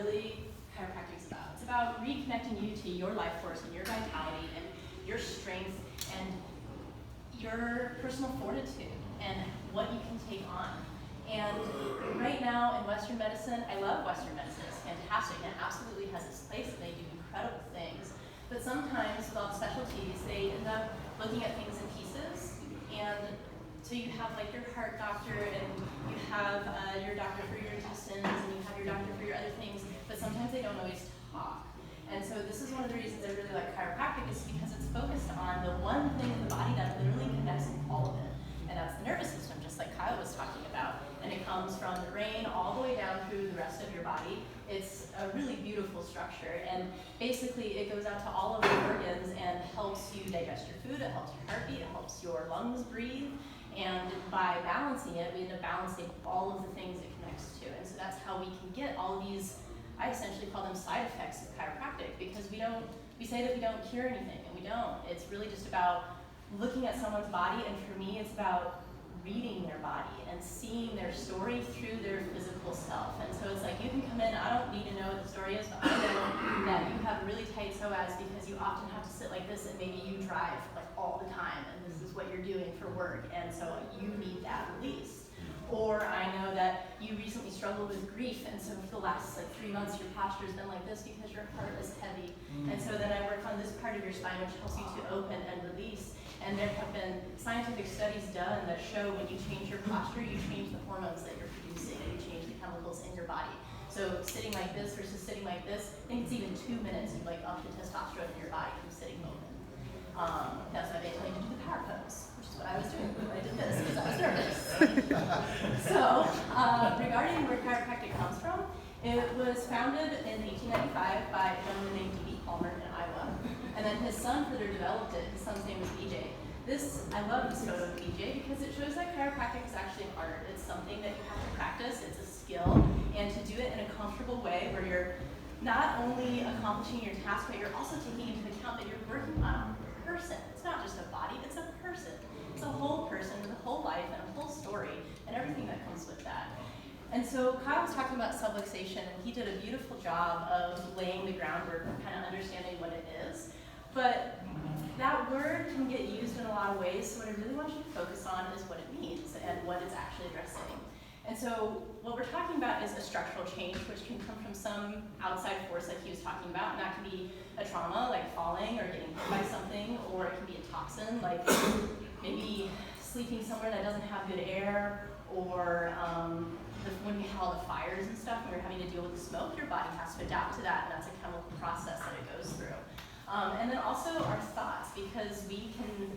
really chiropractic is about. It's about reconnecting you to your life force and your vitality and your strength and your personal fortitude and what you can take on. And right now in Western medicine, I love Western medicine. It's fantastic and it absolutely has its place and they do incredible things. But sometimes with all the specialties, they end up looking at things in pieces. And so you have like your heart doctor and you have your doctor for your intestines and you have your doctor for your other things, but sometimes they don't always talk. And so this is one of the reasons I really like chiropractic is because it's focused on the one thing in the body that literally connects all of it. And that's the nervous system, just like Kyle was talking about. And it comes from the brain all the way down through the rest of your body. It's a really beautiful structure. And basically it goes out to all of the organs and helps you digest your food, it helps your heartbeat, it helps your lungs breathe. And by balancing it, we end up balancing all of the things it connects to. And so that's how we can get all of these, I essentially call them side effects of chiropractic, because we say that we don't cure anything, and we don't. It's really just about looking at someone's body, and for me, it's about reading their body and seeing their story through their physical self. And so it's like you can come in, I don't need to know what the story is, but I know that you have really tight psoas because you often have to sit like this and maybe you drive like all the time and this is what you're doing for work and so you need that release. Or I know that you recently struggled with grief and so for the last like 3 months your posture's been like this because your heart is heavy. And so then I work on this part of your spine which helps you to open and release. And there have been scientific studies done that show when you change your posture, you change the hormones that you're producing and you change the chemicals in your body. So sitting like this versus sitting like this, I think it's even 2 minutes you like up the testosterone in your body from sitting open. That's why they tell you to do the power pose, which is what I was doing when I did this because I was nervous. So regarding where chiropractic comes from, it was founded in 1895 by a gentleman named D.B. Palmer in Iowa. And then his son further developed it. His son's name was BJ. I love this photo of BJ because it shows that chiropractic is actually an art. It's something that you have to practice. It's a skill. And to do it in a comfortable way where you're not only accomplishing your task, but you're also taking into account that you're working on a person. It's not just a body, it's a person. It's a whole person with a whole life and a whole story and everything that comes with that. And so Kyle was talking about subluxation, and he did a beautiful job of laying the groundwork and kind of understanding what it is. But that word can get used in a lot of ways, so what I really want you to focus on is what it means and what it's actually addressing. And so what we're talking about is a structural change, which can come from some outside force like he was talking about, and that can be a trauma, like falling or getting hit by something, or it can be a toxin, like maybe sleeping somewhere that doesn't have good air, or when we have all the fires and stuff, when we're having to deal with the smoke, your body has to adapt to that, and that's a chemical process that it goes through. And then also our thoughts, because we can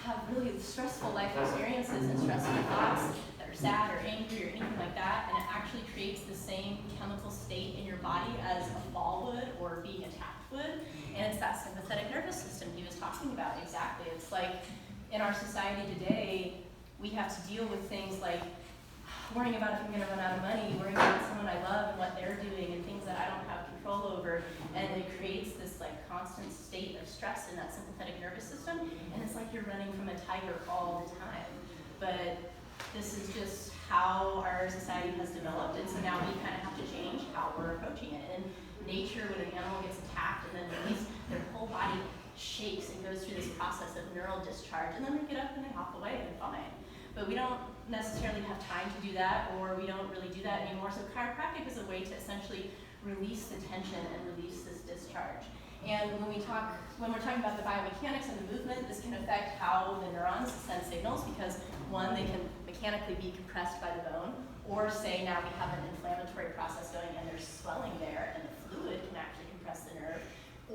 have really stressful life experiences and stressful thoughts that are sad or angry or anything like that, and it actually creates the same chemical state in your body as a fall would or being attacked would, and it's that sympathetic nervous system he was talking about. Exactly. It's like in our society today, we have to deal with things like worrying about if I'm going to run out of money, worrying about someone I love and what they're doing and things that I don't have control over, and it creates this like constant state of stress in that sympathetic nervous system, and it's like you're running from a tiger all the time. But this is just how our society has developed, and so now we kind of have to change how we're approaching it. In nature, when an animal gets attacked and then their whole body shakes and goes through this process of neural discharge, and then they get up and they hop away and they're fine. But we don't necessarily have time to do that, or we don't really do that anymore. So chiropractic is a way to essentially release the tension and release this discharge. And when we're talking about the biomechanics and the movement, this can affect how the neurons send signals, because one, they can mechanically be compressed by the bone, or say now we have an inflammatory process going and there's swelling there, and the fluid can actually compress the nerve,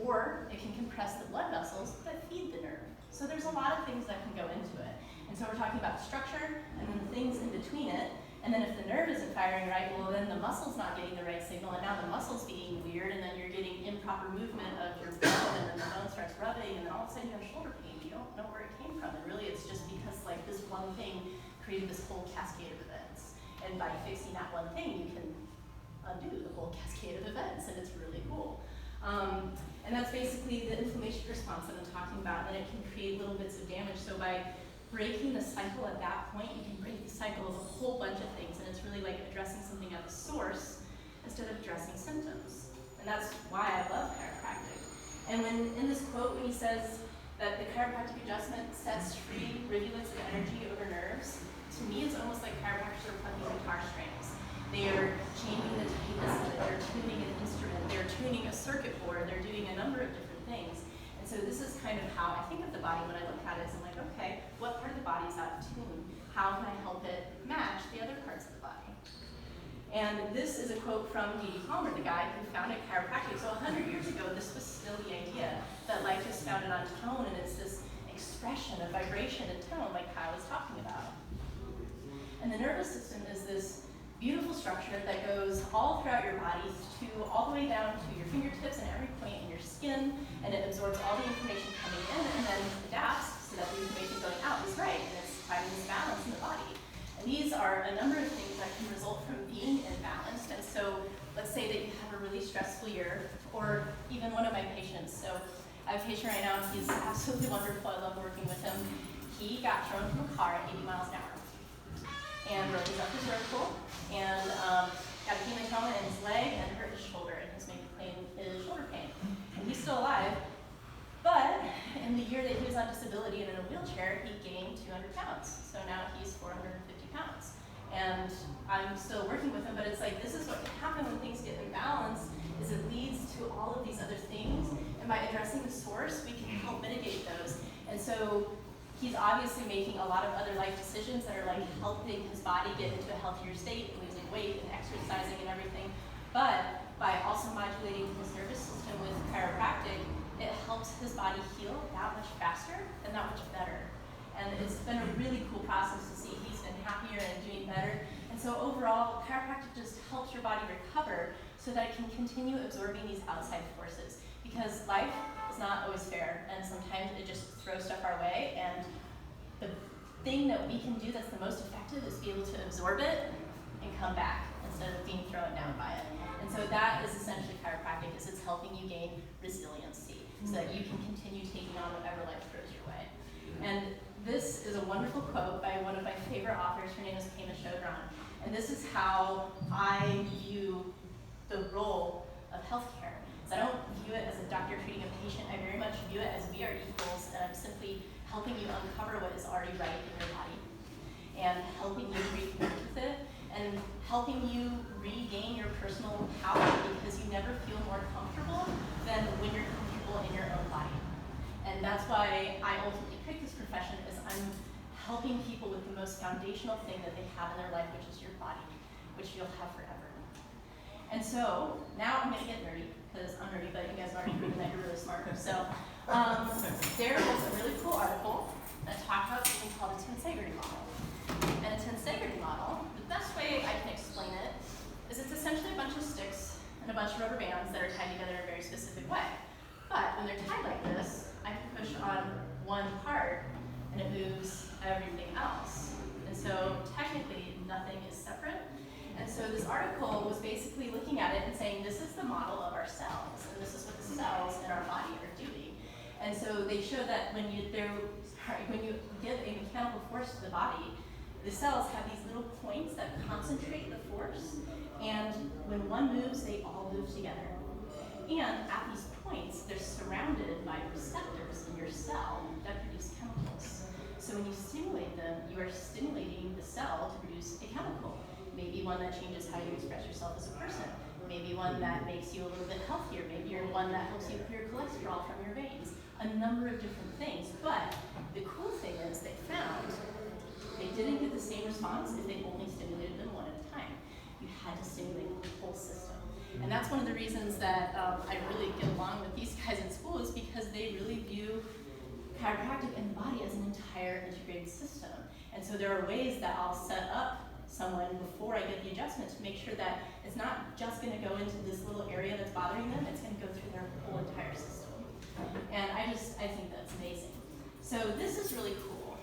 or it can compress the blood vessels that feed the nerve. So there's a lot of things that can go into it. And so we're talking about the structure and then the things in between it. And then if the nerve isn't firing right, well then the muscle's not getting the right signal, and now the muscle's being weird, and then you're getting improper movement of your bone, and then the bone starts rubbing, and then all of a sudden you have shoulder pain. You don't know where it came from. And really it's just because like this one thing created this whole cascade of events. And by fixing that one thing, you can undo the whole cascade of events, and it's really cool. And that's basically the inflammation response that I'm talking about, and it can create little bits of damage. So by breaking the cycle at that point, you can break the cycle of a whole bunch of things, and it's really like addressing something at the source instead of addressing symptoms. And that's why I love chiropractic. And when in this quote, when he says that the chiropractic adjustment sets free rivulets of energy over nerves, to me it's almost like chiropractors are plucking guitar strings. They are changing the tightness of it, they're tuning an instrument, they're tuning a circuit board, they're doing a number of different things. And so this is kind of how I think of the body when I look at it. I'm like, okay, what part of the body is out of tune? How can I help it match the other parts of the body? And this is a quote from D.D. Palmer, the guy who founded chiropractic. So 100 years ago, this was still the idea that life is founded on tone, and it's this expression of vibration and tone, like Kyle was talking about. And the nervous system is this beautiful structure that goes all throughout your body, all the way down to your fingertips and every point in your skin, and it absorbs all the information coming in and then adapts so that the information going out is right, and it's finding this balance in the body. And these are a number of things that can result from being imbalanced. And so let's say that you have a really stressful year, or even one of my patients. So I have a patient right now, he's absolutely wonderful, I love working with him. He got thrown from a car at 80 miles an hour and broke his upper cervical and got a hematoma in his leg and hurt his shoulder, and he's making his shoulder pain. And he's still alive, but in the year that he was on disability and in a wheelchair, he gained 200 pounds. So now he's 450 pounds. And I'm still working with him, but it's like, this is what can happen when things get imbalanced, is it leads to all of these other things. And by addressing the source, we can help mitigate those. And so he's obviously making a lot of other life decisions that are like helping his body get into a healthier state, losing weight and exercising and everything. But by also modulating his nervous system with chiropractic, it helps his body heal that much faster and that much better. And it's been a really cool process to see. He's been happier and doing better. And so overall, chiropractic just helps your body recover so that it can continue absorbing these outside forces. Because life is not always fair, and sometimes it just throws stuff our way. And the thing that we can do that's the most effective is be able to absorb it and come back instead of being thrown down by it. And so that is essentially chiropractic, is it's helping you gain resiliency so that you can continue taking on whatever life throws your way. And this is a wonderful quote by one of my favorite authors. Her name is Pema Chodron. And this is how I view the role of healthcare. So I don't view it as a doctor treating a patient. I very much view it as we are equals, and I'm simply helping you uncover what is already right in your body and helping you reconnect with it and helping you regain your personal power, because you never feel more comfortable than when you're comfortable in your own body. And that's why I ultimately picked this profession, is I'm helping people with the most foundational thing that they have in their life, which is your body, which you'll have forever. And so now I'm gonna get nerdy, because I'm nerdy, but you guys are already proving that you're really smart. So there was a really cool article that talked about something called a tensegrity model. And a tensegrity model, the best way I can explain it is it's essentially a bunch of sticks and a bunch of rubber bands that are tied together in a very specific way. But when they're tied like this, I can push on one part and it moves everything else. And so technically nothing is separate. And so this article was basically looking at it and saying, this is the model of our cells, and this is what the cells in our body are doing. And so they show that when you give a mechanical force to the body, the cells have these little points that concentrate the force, and when one moves, they all move together. And at these points, they're surrounded by receptors in your cell that produce chemicals. So when you stimulate them, you are stimulating the cell to produce a chemical. Maybe one that changes how you express yourself as a person. Maybe one that makes you a little bit healthier. Maybe you're one that helps you clear cholesterol from your veins. A number of different things. But the cool thing is they found they didn't get the same response if they only stimulated them one at a time. You had to stimulate the whole system. And that's one of the reasons that I really get along with these guys in school, is because they really view chiropractic and the body as an entire integrated system. And so there are ways that I'll set up someone before I get the adjustment to make sure that it's not just going to go into this little area that's bothering them, it's going to go through their whole entire system. And I think that's amazing. So this is really cool.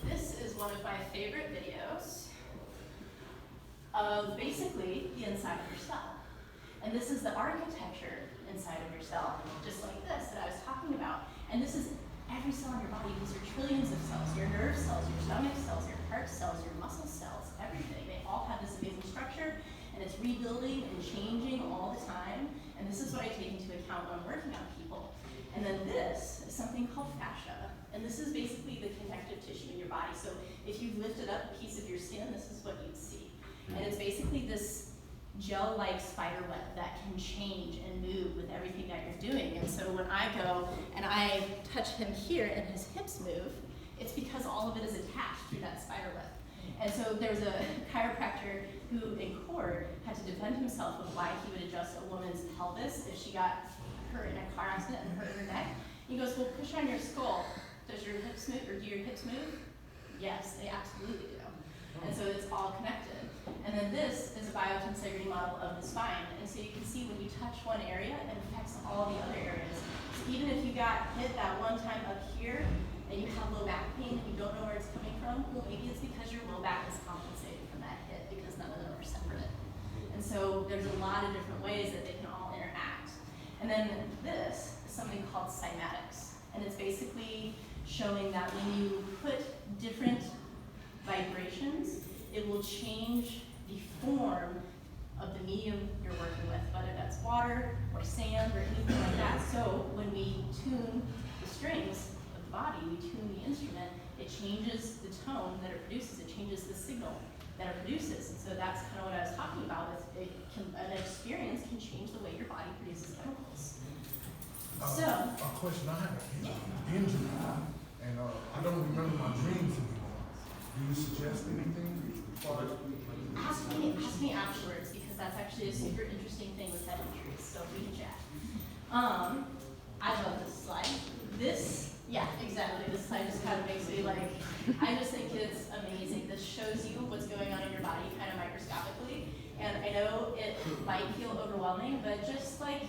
This is one of my favorite videos of basically the inside of your cell. And this is the architecture inside of your cell, just like this that I was talking about. And this is every cell in your body. These are trillions of cells, your nerve cells, your stomach cells, your heart cells, your muscle cells, everything. They all have this amazing structure, and it's rebuilding and changing all the time, and this is what I take into account when I'm working on people. And then this is something called fascia, and this is basically the connective tissue in your body. So if you lifted up a piece of your skin, this is what you'd see. And it's basically this gel-like spider web that can change and move with everything that you're doing. And so when I go and I touch him here and his hips move, it's because all of it is attached through that spider web. And so there's a chiropractor who in court had to defend himself with why he would adjust a woman's pelvis if she got hurt in a car accident and hurt her neck. He goes, well, push on your skull. Does your hips move, or do your hips move? Yes, they absolutely do. And so it's all connected. And then this is a biotensegrity model of the spine. And so you can see when you touch one area, it affects all the other areas. So even if you got hit that one time up here, and you have low back pain and you don't know where it's coming from, well, maybe it's because your low back is compensated from that hit because none of them are separate. And so there's a lot of different ways that they can all interact. And then this is something called cymatics. And it's basically showing that when you put different vibrations, it will change the form of the medium you're working with, whether that's water or sand or anything like that. So when we tune the strings of the body, we tune the instrument, it changes the tone that it produces, it changes the signal that it produces. And so that's kind of what I was talking about, is an experience can change the way your body produces chemicals. A question I have, injury, and I don't remember my dreams anymore. Do you suggest anything? Ask me afterwards, because that's actually a super interesting thing with head injuries, so we can chat. I love this slide. Yeah, exactly. This slide just kind of makes me like, I just think it's amazing. This shows you what's going on in your body kind of microscopically. And I know it might feel overwhelming, but just like,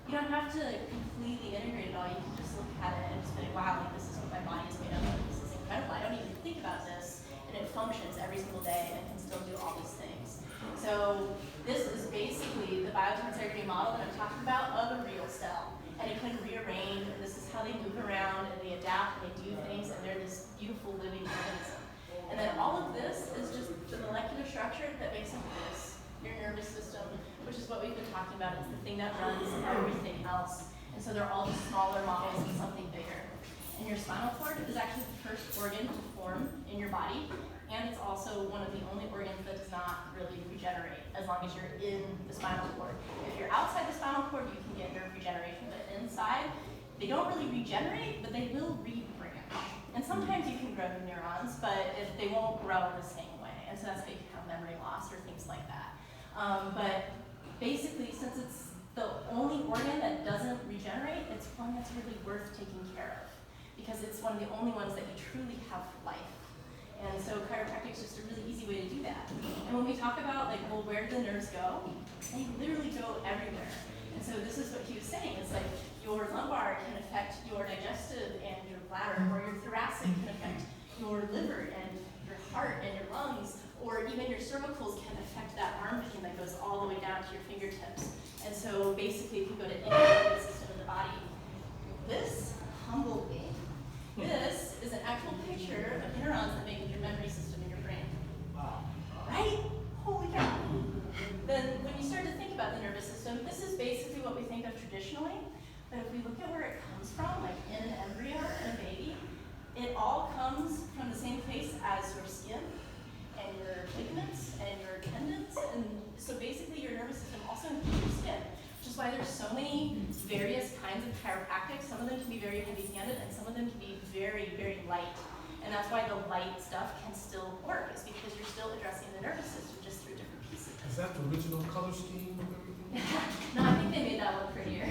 you don't have to completely integrate it all. You can just look at it and just be like, wow, like, this is what my body is made of. This is incredible. I don't even think about this. And it functions every single day and can still do all these things. So this is basically the biotensegrity model that I'm talking about of a real cell. And it can rearrange, and this is how they move around, and they adapt, and they do things, and they're this beautiful living organism. And then all of this is just the molecular structure that makes up this, your nervous system, which is what we've been talking about. It's the thing that runs everything else. And so they're all just smaller models of something bigger. And your spinal cord is actually the first organ to form in your body, and it's also one of the only organs that does not really regenerate as long as you're in the spinal cord. If you're outside the spinal cord, you can get nerve regeneration, but inside, they don't really regenerate, but they will rebranch. And sometimes you can grow new neurons, but they won't grow in the same way. And so that's how you can have memory loss or things like that. But basically, since it's the only organ that doesn't regenerate, it's one that's really worth taking care of, because it's one of the only ones that you truly have for life. And so chiropractic is just a really easy way to do that. And when we talk about, like, well, where do the nerves go? They literally go everywhere. And so this is what he was saying. It's like your lumbar can affect your digestive and your bladder, or your thoracic can affect your liver and your heart and your lungs, or even your cervicals can affect that arm pain that goes all the way down to your fingertips. And so basically, if you go to any organ system in the body, this humbled me. This is an actual picture of neurons that make up your memory system in your brain. Wow. Right? Holy cow. Then when you start to think about the nervous system, this is basically what we think of traditionally. But if we look at where it comes from, like in an embryo and a baby, it all comes from the same place as your skin and your ligaments and your tendons. And so basically your nervous system also includes your skin, which is why there's so many various kinds of chiropractics. Some of them can be very heavy-handed, and some of them can be very, very light. And that's why the light stuff can still work, is because you're still addressing the nervous system just through different pieces. Is that the original color scheme of everything? No, I think they made that one prettier.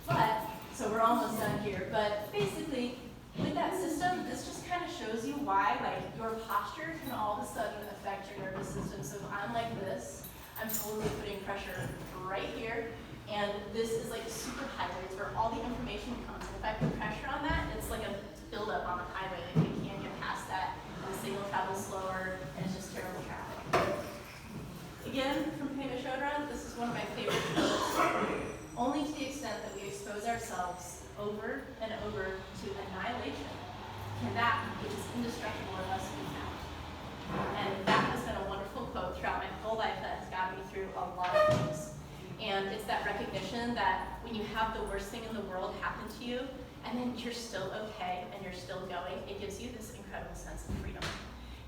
But, so we're almost done here, but basically, with that system, this just kind of shows you why, like, your posture can all of a sudden affect your nervous system. So if I'm like this, I'm totally putting pressure right here, and this is like super highways where all the information comes. And if I put pressure on that, it's like a buildup on the highway. Like, you can't get past that, and the signal travels slower, and it's just terrible traffic. Again, from Pema Chodron, this is one of my favorite quotes. Only to the extent that we expose ourselves over and over to annihilation can that which is indestructible in us be found. And that has been a wonderful quote throughout my whole life that has got me And it's that recognition that when you have the worst thing in the world happen to you, and then you're still okay and you're still going, it gives you this incredible sense of freedom.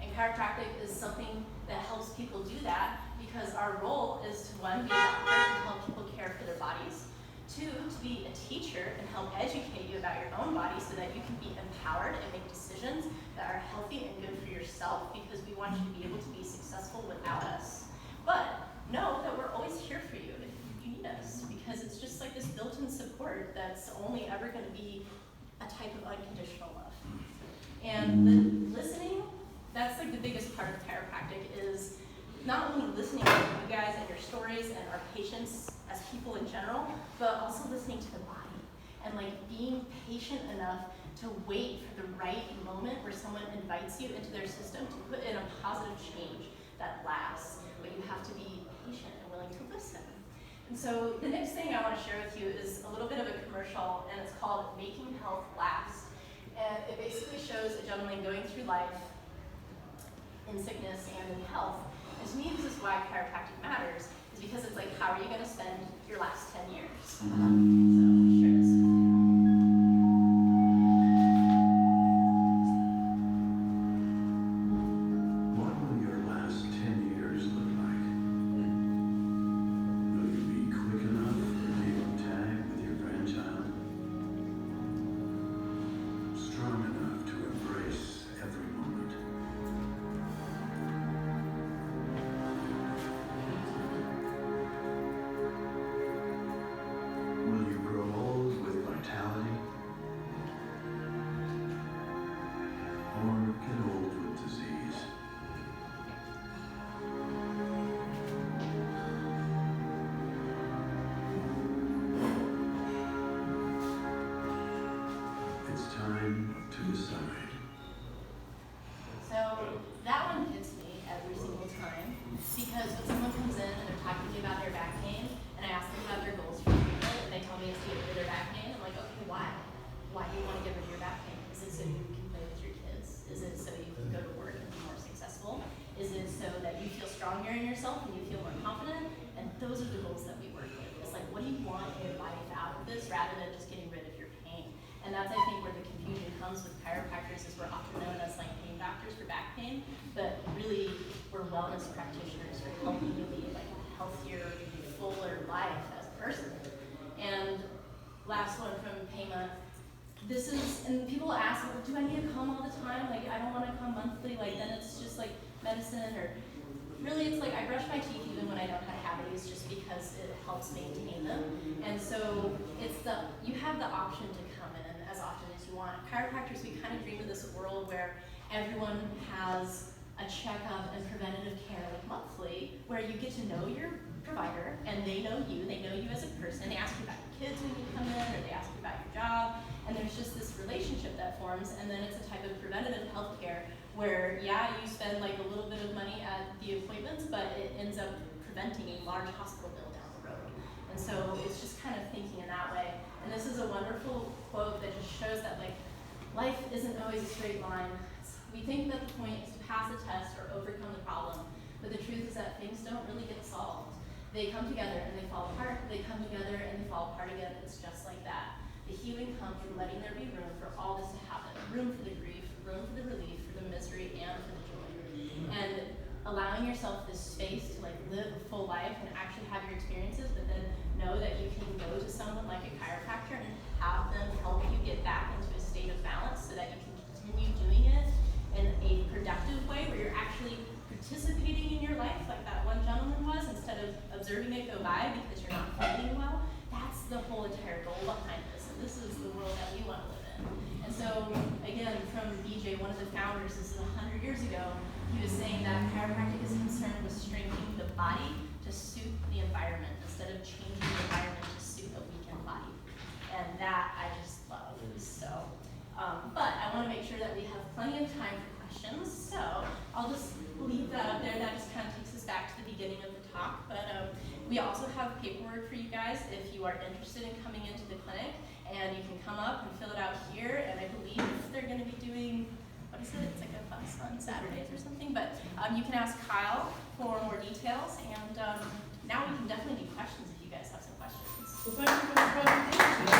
And chiropractic is something that helps people do that because our role is to, one, be a doctor and help people care for their bodies. Two, to be a teacher and help educate you about your own body so that you can be empowered and make decisions that are healthy and good for yourself, because we want you to be able to be successful without us. But know that we're always here for you if you need us, because it's just like this built-in support that's only ever going to be a type of unconditional love. And the listening, that's like the biggest part of chiropractic, is not only listening to you guys and your stories and our patients as people in general, but also listening to the body and like being patient enough to wait for the right moment where someone invites you into their system to put in a positive change that lasts. But you have to be patient and willing to listen. And so the next thing I want to share with you is a little bit of a commercial, and it's called Making Health Last. And it basically shows a gentleman going through life in sickness and in health. And to me, this is why chiropractic matters, is because it's like, how are you going to spend your last 10 years? So I'll share this with you. What will your last 10 years look like? Will you be quick enough for game tag with your grandchild? Strong enough to embrace every moment? Will you grow old with vitality? Or get old with disease? It's time to decide. So that one hits me every single time, because when someone comes in and they're talking to me about their back pain, and I ask them about their goals for treatment, and they tell me it's to get rid of their back pain, I'm like, okay, why? Why do you want to get rid of your back pain? Is it so you can play with your kids? Is it so you can go to work and be more successful? Is it so that you feel stronger in yourself and you feel more confident? And those are the goals that we work with. It's like, what do you want in your life out of this, rather than just getting rid of your pain? And that's, I think, where the confusion comes with chiropractors, is we're often known as like pain doctors for back pain, but really we're wellness practitioners for helping you lead like a healthier, fuller life as a person. And last one from Pema. This is, and people ask, well, do I need to come all the time? Like, I don't want to come monthly, like then it's just like medicine, or really it's like I brush my teeth even when I don't have cavities, just because it helps maintain them. And so it's you have the option to come in as often as you want. Chiropractors, we kind of dream of this world where everyone has a checkup and preventative care like monthly, where you get to know your provider and they know you as a person. They ask you about your kids when you come in, or they ask you about your job, and there's just this relationship that forms. And then it's a type of preventative health care where, yeah, you spend like a little bit of money at the appointments, but it ends up preventing a large hospital bill down the road. And so it's just kind of thinking in that way. And this is a wonderful quote that just shows that like life isn't always a straight line. We think that the point is to pass a test or overcome the problem, but the truth is that things don't really get solved. They come together and they fall apart, they come together and they fall apart again. It's just like that. The healing comes from letting there be room for all this to happen. Room for the grief, room for the relief, for the misery, and for the joy. And allowing yourself this space to like live a full life and actually have your experiences, but then know that you can go to someone like a chiropractor and have them help you get back into a state of balance so that you can continue doing it in a productive way where you're actually participating in your life like that one gentleman was, instead of observing it go by because you're not feeling well. That's the whole entire goal behind this, and this is the world that we want to live in. And so, again, from BJ, one of the founders, this is 100 years ago, he was saying that chiropractic is concerned with strengthening the body to suit the environment instead of changing the environment to suit a weakened body. And that I just love. So, but I want to make sure that we have plenty of time for questions, so I'll just leave that up there. That just kind of takes us back to the beginning of the talk. But we also have paperwork for you guys if you are interested in coming into the clinic, and you can come up and fill it out here. And I believe they're going to be doing, what is it? It's like a bus on Saturdays or something. But you can ask Kyle for more